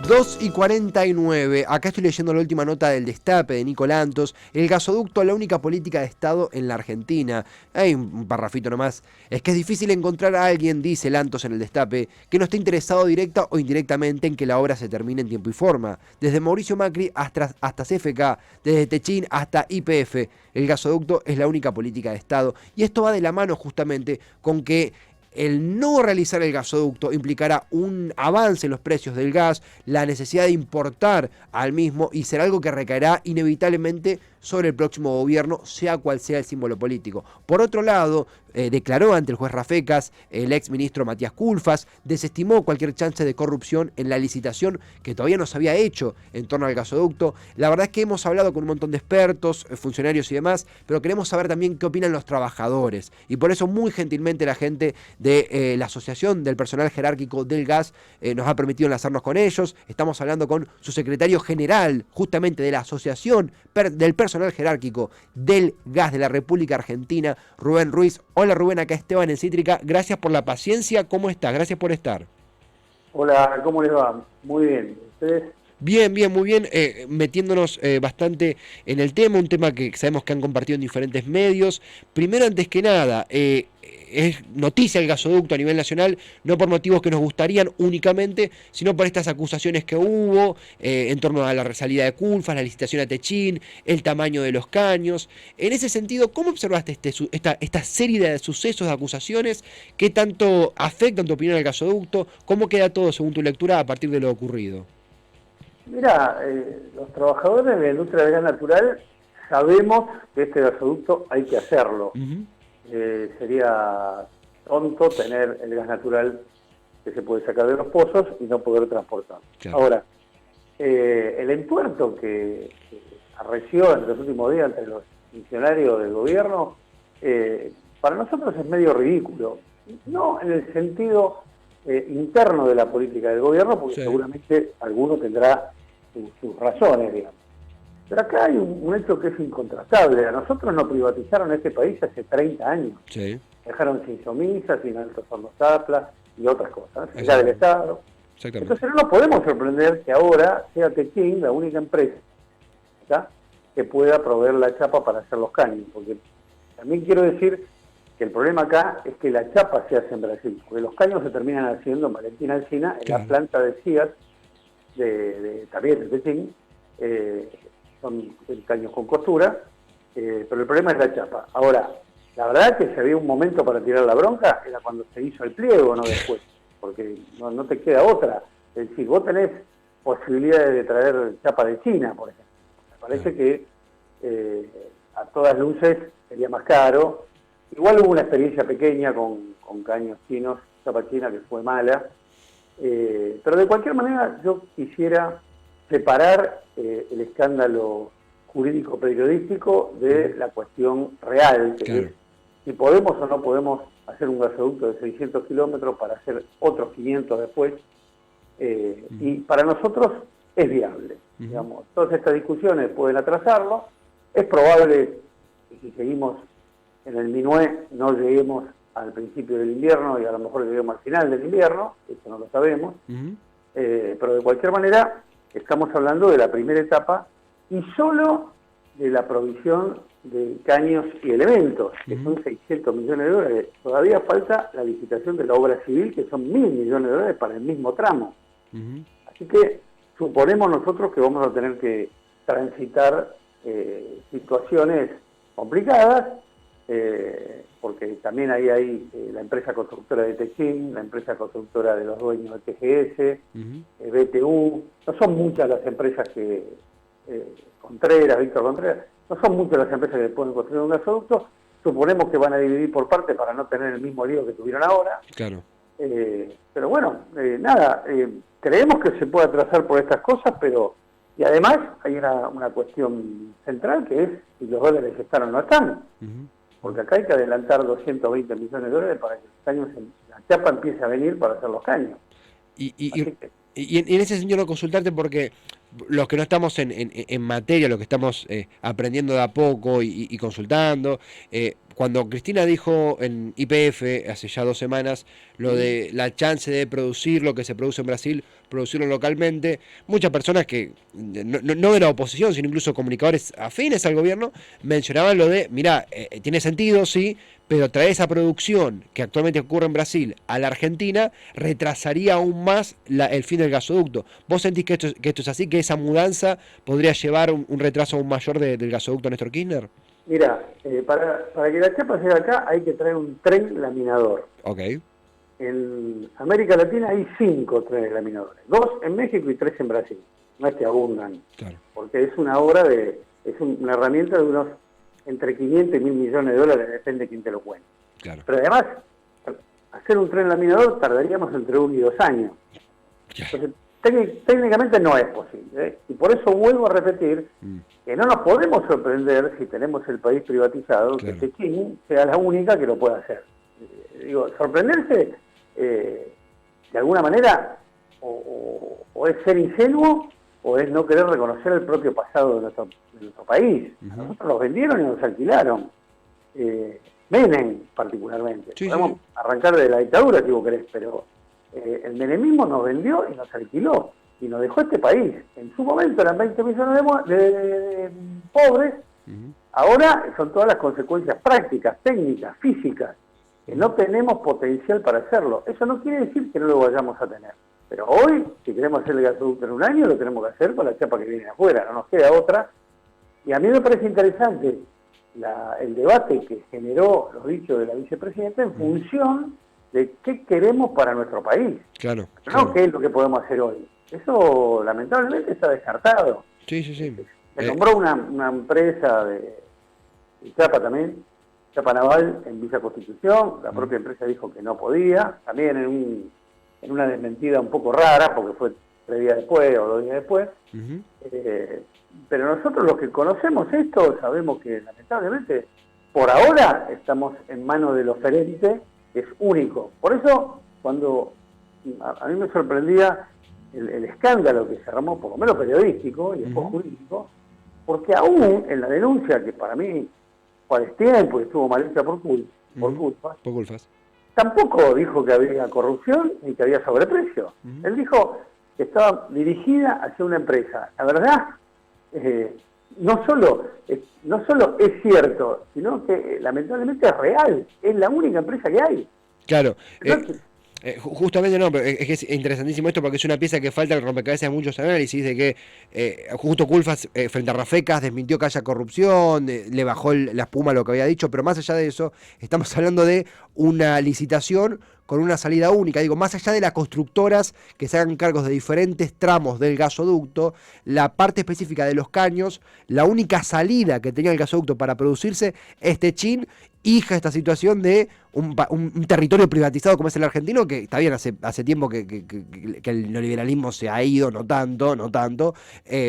2:49. Acá estoy leyendo la última nota del Destape de Nico Lantos. El gasoducto, la única política de Estado en la Argentina. Hay un parrafito nomás. Es que es difícil encontrar a alguien, dice Lantos en el Destape, que no esté interesado directa o indirectamente en que la obra se termine en tiempo y forma. Desde Mauricio Macri hasta CFK, desde Techín hasta YPF. El gasoducto es la única política de Estado. Y esto va de la mano justamente con que el no realizar el gasoducto implicará un avance en los precios del gas, la necesidad de importar al mismo y será algo que recaerá inevitablemente sobre el próximo gobierno, sea cual sea el símbolo político. Por otro lado, declaró ante el juez Rafecas el ex ministro Matías Culfas, desestimó cualquier chance de corrupción en la licitación que todavía no se había hecho en torno al gasoducto. La verdad es que hemos hablado con un montón de expertos, funcionarios y demás, pero queremos saber también qué opinan los trabajadores. Y por eso muy gentilmente la gente de la Asociación del Personal Jerárquico del Gas nos ha permitido enlazarnos con ellos. Estamos hablando con su secretario general justamente de la Asociación del Personal Jerárquico del Gas de la República Argentina, Rubén Ruiz. Hola Rubén, acá Esteban en Cítrica. Gracias por la paciencia. ¿Cómo estás? Gracias por estar. Hola, ¿cómo les va? Muy bien. ¿Ustedes? Bien, bien, muy bien, metiéndonos bastante en el tema, un tema que sabemos que han compartido en diferentes medios. Primero, antes que nada, es noticia el gasoducto a nivel nacional, no por motivos que nos gustarían únicamente, sino por estas acusaciones que hubo en torno a la resalida de Culfas, la licitación a Techín, el tamaño de los caños. En ese sentido, ¿cómo observaste esta serie de sucesos, de acusaciones? ¿Qué tanto afectan tu opinión al gasoducto? ¿Cómo queda todo según tu lectura a partir de lo ocurrido? Mira, los trabajadores de la industria del gas natural sabemos que este gasoducto hay que hacerlo. Uh-huh. Sería tonto tener el gas natural que se puede sacar de los pozos y no poder transportarlo. Claro. Ahora, el entuerto que arreció en los últimos días entre los funcionarios del gobierno, para nosotros es medio ridículo. No en el sentido interno de la política del gobierno, porque Sí. seguramente alguno tendrá sus razones, digamos. Pero acá hay un hecho que es incontrastable. A nosotros nos privatizaron este país hace 30 años. Sí. Dejaron sin Somisa, sin Altos Hornos Zapla y otras cosas, ya del Exactamente. Estado. Exactamente. Entonces no nos podemos sorprender que ahora sea Techín la única empresa, ¿tá?, que pueda proveer la chapa para hacer los caños. Porque también quiero decir que el problema acá es que la chapa se hace en Brasil, porque los caños se terminan haciendo en Valentín Alsina, en Claro. la planta de CIAT, también de Techín, son caños con costura, pero el problema es la chapa. Ahora, la verdad que si había un momento para tirar la bronca, era cuando se hizo el pliego, no después, porque no te queda otra. Es decir, vos tenés posibilidades de traer chapa de China, por ejemplo. Me parece que a todas luces sería más caro. Igual hubo una experiencia pequeña con caños chinos, chapa china, que fue mala. Pero de cualquier manera yo quisiera separar el escándalo jurídico periodístico de la cuestión real, que Claro. es si podemos o no podemos hacer un gasoducto de 600 kilómetros para hacer otros 500 después. Y para nosotros es viable. Digamos, todas estas discusiones pueden atrasarlo. Es probable que si seguimos en el minué no lleguemos al principio del invierno y a lo mejor lleguemos al final del invierno, eso no lo sabemos. Uh-huh. Pero de cualquier manera estamos hablando de la primera etapa y solo de la provisión de caños y elementos, que son 600 millones de dólares. Todavía falta la licitación de la obra civil, que son 1.000 millones de dólares para el mismo tramo. Uh-huh. Así que suponemos nosotros que vamos a tener que transitar situaciones complicadas, porque también ahí hay la empresa constructora de Techín, la empresa constructora de los dueños de TGS, Uh-huh. BTU. No son muchas las empresas que, Contreras, Víctor Contreras, no son muchas las empresas que pueden construir un gasoducto. Suponemos que van a dividir por parte para no tener el mismo lío que tuvieron ahora. Claro. Pero bueno, nada, creemos que se puede atrasar por estas cosas, pero y además hay una cuestión central, que es si los dólares están o no están. Uh-huh. Porque acá hay que adelantar 220 millones de dólares para que los caños, la chapa empiece a venir para hacer los caños. Y en ese sentido, consultarte porque los que no estamos en materia, los que estamos aprendiendo de a poco y consultando, cuando Cristina dijo en YPF hace ya 2 semanas lo de la chance de producir lo que se produce en Brasil, producirlo localmente, muchas personas que no de la oposición, sino incluso comunicadores afines al gobierno, mencionaban lo de, mirá, tiene sentido, sí, pero traer esa producción que actualmente ocurre en Brasil a la Argentina retrasaría aún más el fin del gasoducto. ¿Vos sentís que esto es así, que esa mudanza podría llevar un retraso aún mayor del gasoducto Néstor Kirchner? Mira, para que la chapa llegue acá hay que traer un tren laminador. Ok. En América Latina hay 5 trenes laminadores, 2 en México y 3 en Brasil. No es que abundan, Claro. porque es una obra es una herramienta de unos entre 500 y 1.000 millones de dólares, depende de quién te lo cuente. Claro. Pero además, hacer un tren laminador tardaríamos entre 1 y 2 años. Entonces, técnicamente no es posible, ¿eh? Y por eso vuelvo a repetir que no nos podemos sorprender si tenemos el país privatizado, claro, que Techín sea la única que lo pueda hacer. Digo, sorprenderse de alguna manera o es ser ingenuo o es no querer reconocer el propio pasado de nuestro país. A nosotros nos vendieron y nos alquilaron. Menem particularmente. Sí, podemos sí. arrancar de la dictadura si vos querés, pero el menemismo nos vendió y nos alquiló y nos dejó este país. En su momento eran 20 millones de pobres, ahora son todas las consecuencias prácticas, técnicas, físicas, que no tenemos potencial para hacerlo. Eso no quiere decir que no lo vayamos a tener. Pero hoy, si queremos hacer el gasoducto en un año, lo tenemos que hacer con la chapa que viene afuera, no nos queda otra. Y a mí me parece interesante el debate que generó los dichos de la vicepresidenta en función de qué queremos para nuestro país. Claro. Pero no claro. qué es lo que podemos hacer hoy. Eso lamentablemente está descartado. Sí, sí, sí. Se nombró una empresa de chapa también, Chapa Naval en Villa Constitución. La propia empresa dijo que no podía, también en una desmentida un poco rara, porque fue 3 días después o 2 días después. Pero nosotros los que conocemos esto sabemos que lamentablemente por ahora estamos en manos del oferente, que es único. Por eso cuando a mí me sorprendía el escándalo que se armó, por lo menos periodístico y después jurídico, porque aún en la denuncia, que para mí fue a destiempo y estuvo mal hecha por culpas, tampoco dijo que había corrupción ni que había sobreprecio. Él dijo que estaba dirigida hacia una empresa. La verdad, no solo es cierto, sino que lamentablemente es real. Es la única empresa que hay. Claro. Justamente no, pero es que es interesantísimo esto porque es una pieza que falta el rompecabezas de muchos análisis, de que justo Culfas frente a Rafecas desmintió que haya corrupción, le bajó la espuma a lo que había dicho, pero más allá de eso, estamos hablando de una licitación con una salida única. Digo, más allá de las constructoras que se hagan cargos de diferentes tramos del gasoducto, la parte específica de los caños, la única salida que tenía el gasoducto para producirse es Techín, hija de esta situación de un territorio privatizado como es el argentino, que está bien, hace tiempo que el neoliberalismo se ha ido, no tanto,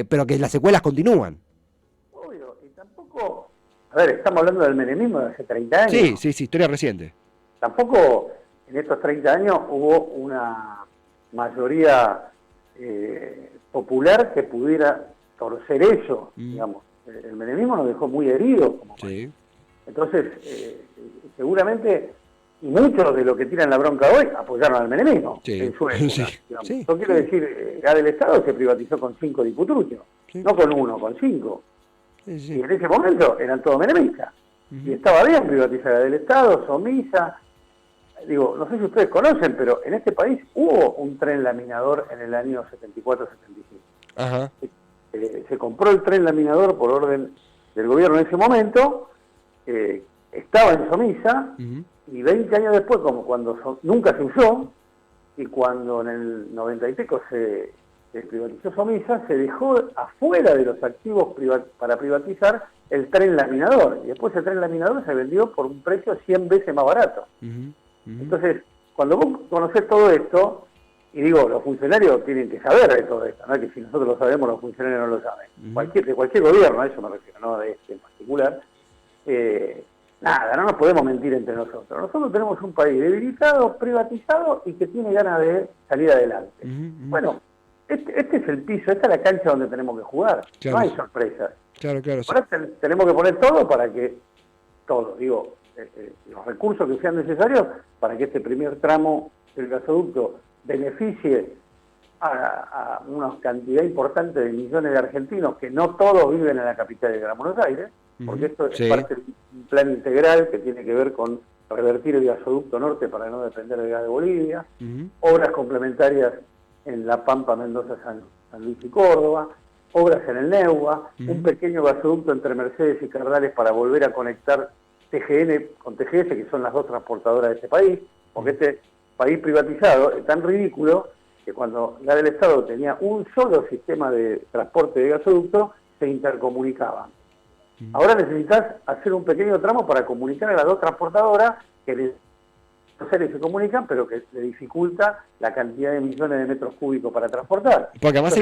pero que las secuelas continúan. Obvio, y tampoco, a ver, estamos hablando del menemismo de hace 30 años. Sí, historia reciente. Tampoco en estos 30 años hubo una mayoría popular que pudiera torcer eso, digamos. El menemismo nos dejó muy heridos como país. Entonces, seguramente, y muchos de los que tiran la bronca hoy apoyaron al menemismo en su época. Yo quiero decir, Gas del Estado se privatizó con 5 diputruchos, no con 1, con 5. Y en ese momento eran todos menemistas. Y estaba bien privatizar Gas del Estado, Somisa. Digo, no sé si ustedes conocen, pero en este país hubo un tren laminador en el año 74-75. Ajá. Se compró el tren laminador por orden del gobierno en ese momento. Estaba en Somisa y 20 años después, como cuando nunca se usó, y cuando en el 90 y pico se privatizó Somisa, se dejó afuera de los activos para privatizar el tren laminador, y después el tren laminador se vendió por un precio 100 veces más barato. Entonces, cuando vos conocés todo esto, y digo, los funcionarios tienen que saber de todo esto, no es que si nosotros lo sabemos, los funcionarios no lo saben. De cualquier gobierno, a eso me refiero, no de este en particular. Nada, no nos podemos mentir entre nosotros. Nosotros tenemos un país debilitado, privatizado y que tiene ganas de salir adelante. Bueno, este es el piso, esta es la cancha donde tenemos que jugar. Claro. No hay sorpresas. Claro. Ahora tenemos que poner todo para que, los recursos que sean necesarios para que este primer tramo del gasoducto beneficie a una cantidad importante de millones de argentinos, que no todos viven en la capital de Gran Buenos Aires, porque esto es parte de un plan integral que tiene que ver con revertir el gasoducto norte para no depender del gas de Bolivia, obras complementarias en La Pampa, Mendoza, San Luis y Córdoba, obras en el Neua, un pequeño gasoducto entre Mercedes y Cardales para volver a conectar TGN con TGS, que son las dos transportadoras de este país, porque este país privatizado es tan ridículo que cuando la del Estado tenía un solo sistema de transporte de gasoducto, se intercomunicaban. Ahora necesitas hacer un pequeño tramo para comunicar a las dos transportadoras que se comunican, pero que le dificulta la cantidad de millones de metros cúbicos para transportar. Porque además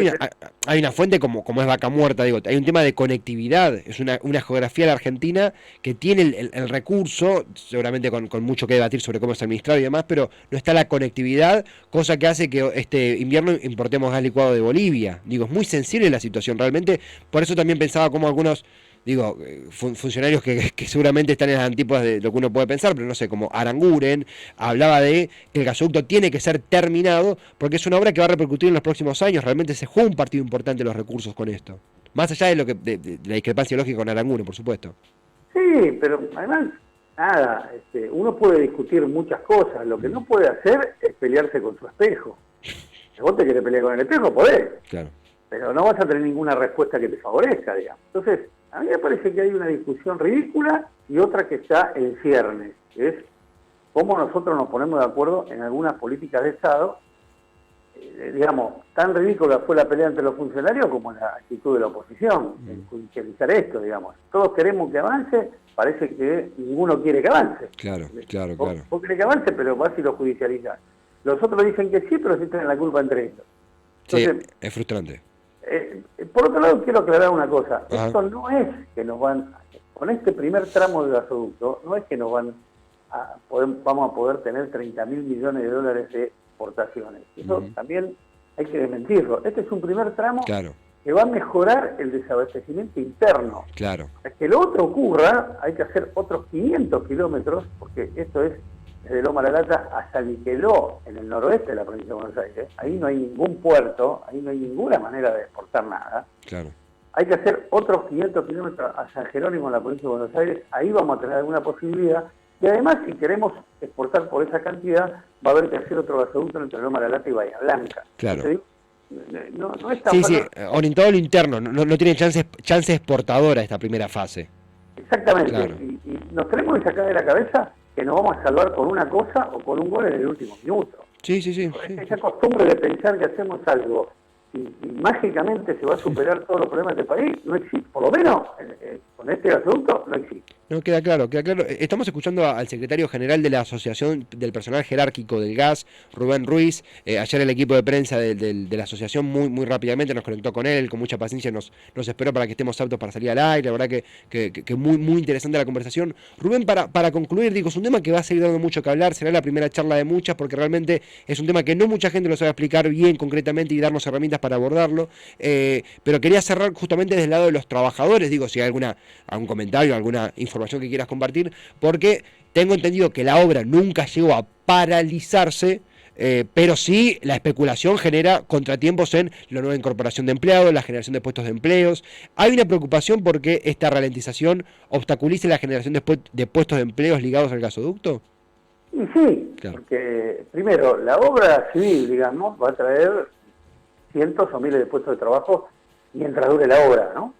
hay una fuente como es Vaca Muerta, digo, hay un tema de conectividad, es una geografía de la Argentina que tiene el recurso, seguramente con mucho que debatir sobre cómo es administrado y demás, pero no está la conectividad, cosa que hace que este invierno importemos gas licuado de Bolivia. Digo, es muy sensible la situación realmente, por eso también pensaba como algunos... Digo, funcionarios que seguramente están en las antípodas de lo que uno puede pensar, pero no sé, como Aranguren, hablaba de que el gasoducto tiene que ser terminado porque es una obra que va a repercutir en los próximos años. Realmente se juega un partido importante los recursos con esto. Más allá de lo que de la discrepancia lógica con Aranguren, por supuesto. Sí, pero además, nada, uno puede discutir muchas cosas. Lo que no puede hacer es pelearse con su espejo. Si vos te querés pelear con el espejo, podés. Claro. Pero no vas a tener ninguna respuesta que te favorezca, digamos. Entonces, a mí me parece que hay una discusión ridícula y otra que está en ciernes, que es cómo nosotros nos ponemos de acuerdo en algunas políticas de Estado, digamos, tan ridícula fue la pelea entre los funcionarios como la actitud de la oposición, en judicializar esto, digamos. Todos queremos que avance, parece que ninguno quiere que avance. Claro. Vos querés que avance, pero vas y lo judicializás. Los otros dicen que sí, pero sí tienen la culpa entre ellos. Entonces, sí, es frustrante. Por otro lado, quiero aclarar una cosa. Esto no es que nos van, con este primer tramo de gasoducto, no es que nos vamos a poder tener 30.000 millones de dólares de exportaciones. Eso también hay que desmentirlo. Este es un primer tramo que va a mejorar el desabastecimiento interno. Para que lo otro ocurra, hay que hacer otros 500 kilómetros, porque esto es desde Loma La Lata hasta Liqueló, en el noroeste de la provincia de Buenos Aires. Ahí no hay ningún puerto, ahí no hay ninguna manera de exportar nada. Hay que hacer otros 500 kilómetros a San Jerónimo, en la provincia de Buenos Aires. Ahí vamos a tener alguna posibilidad. Y además, si queremos exportar por esa cantidad, va a haber que hacer otro gasoducto entre Loma La Lata y Bahía Blanca. Entonces, no es tan fácil. Orientado a lo interno, no tiene chance exportadora esta primera fase. Exactamente. Y nos tenemos que sacar de la cabeza que nos vamos a salvar con una cosa o con un gol en el último minuto. Sí. Esa costumbre de pensar que hacemos algo y mágicamente se va a superar todos los problemas del país, no existe. Por lo menos con este gasoducto no existe. No, queda claro. Estamos escuchando al secretario general de la Asociación del Personal Jerárquico del Gas, Rubén Ruiz. Ayer el equipo de prensa de la asociación muy rápidamente nos conectó con él, con mucha paciencia nos esperó para que estemos aptos para salir al aire. La verdad que muy interesante la conversación. Rubén, para concluir, digo, es un tema que va a seguir dando mucho que hablar, será la primera charla de muchas, porque realmente es un tema que no mucha gente lo sabe explicar bien concretamente y darnos herramientas para abordarlo. Pero quería cerrar justamente desde el lado de los trabajadores, digo, si hay algún comentario, alguna información que quieras compartir, porque tengo entendido que la obra nunca llegó a paralizarse, pero sí la especulación genera contratiempos en la nueva incorporación de empleados, la generación de puestos de empleos. Hay una preocupación porque esta ralentización obstaculice la generación de puestos de empleos ligados al gasoducto. Y sí, porque primero, la obra civil, digamos, va a traer cientos o miles de puestos de trabajo mientras dure la obra, ¿no?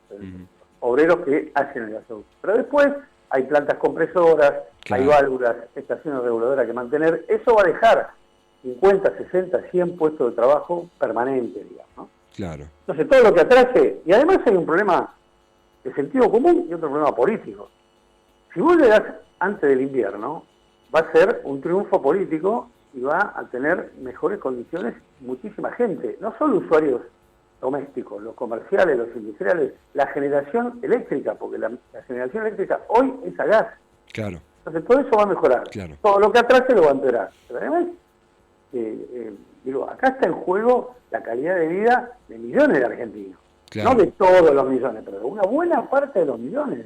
Obreros que hacen el gasoducto. Pero después hay plantas compresoras, hay válvulas, estaciones reguladoras que mantener. Eso va a dejar 50, 60, 100 puestos de trabajo permanentes, digamos, ¿no? Entonces, todo lo que atrase, y además hay un problema de sentido común y otro problema político. Si vos le das antes del invierno, va a ser un triunfo político y va a tener mejores condiciones muchísima gente, no solo usuarios domésticos, los comerciales, los industriales, la generación eléctrica, porque la generación eléctrica hoy es a gas. Entonces todo eso va a mejorar. Todo lo que atrase lo va a empeorar. Pero además, acá está en juego la calidad de vida de millones de argentinos. No de todos los millones, pero de una buena parte de los millones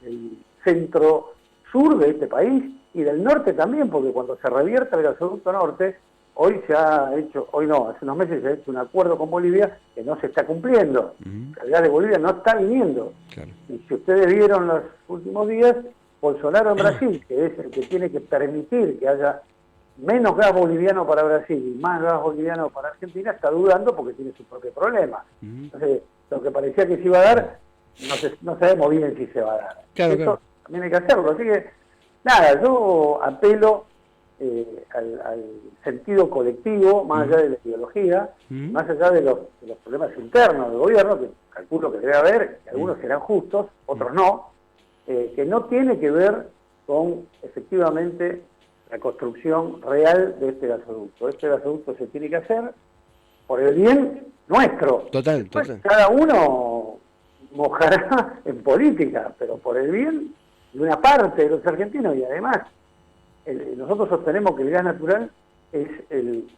del centro sur de este país y del norte también, porque cuando se revierta el gasoducto norte, hoy se ha hecho, hoy no, hace unos meses se ha hecho un acuerdo con Bolivia que no se está cumpliendo. El gas de Bolivia no está viniendo. Claro. Y si ustedes vieron los últimos días, Bolsonaro en Brasil, que es el que tiene que permitir que haya menos gas boliviano para Brasil y más gas boliviano para Argentina, está dudando porque tiene su propio problema. Entonces, lo que parecía que se iba a dar, no sabemos bien si se va a dar. Claro, Eso claro. también hay que hacerlo. Así que, nada, yo apelo al sentido colectivo, más allá de la ideología, más allá de los problemas internos del gobierno, que calculo que debe haber, que algunos serán justos, otros no, que no tiene que ver con, efectivamente, la construcción real de este gasoducto. Este gasoducto se tiene que hacer por el bien nuestro. Total, Después, total. cada uno mojará en política, pero por el bien de una parte de los argentinos. Y además, nosotros sostenemos que el gas natural es el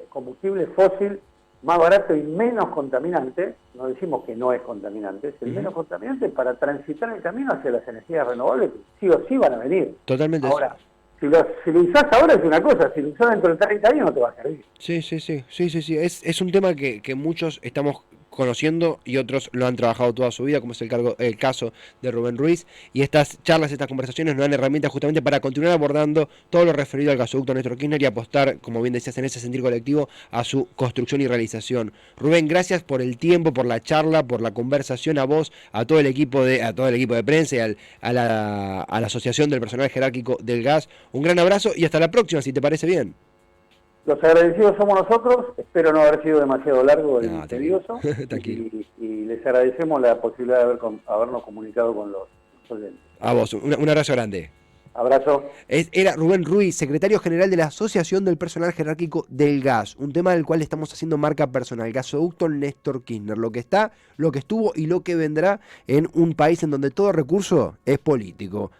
combustible fósil más barato y menos contaminante. No decimos que no es contaminante, es el menos contaminante para transitar el camino hacia las energías renovables, que sí o sí van a venir. Totalmente. Ahora, si lo usás ahora es una cosa, si lo usás dentro de 30 años no te va a servir. Sí. Es un tema que muchos estamos conociendo y otros lo han trabajado toda su vida, como es el caso de Rubén Ruiz. Y estas charlas, estas conversaciones nos dan herramientas justamente para continuar abordando todo lo referido al gasoducto Néstor Kirchner y apostar, como bien decías, en ese sentir colectivo a su construcción y realización. Rubén, gracias por el tiempo, por la charla, por la conversación, a vos, a todo el equipo de prensa y a la Asociación del Personal Jerárquico del Gas. Un gran abrazo y hasta la próxima, si te parece bien. Los agradecidos somos nosotros, espero no haber sido demasiado largo y tedioso, y les agradecemos la posibilidad de habernos comunicado con los oyentes. A vos, un abrazo grande. Abrazo. Era Rubén Ruiz, secretario general de la Asociación del Personal Jerárquico del Gas, un tema del cual estamos haciendo marca personal, gasoducto Néstor Kirchner, lo que está, lo que estuvo y lo que vendrá en un país en donde todo recurso es político.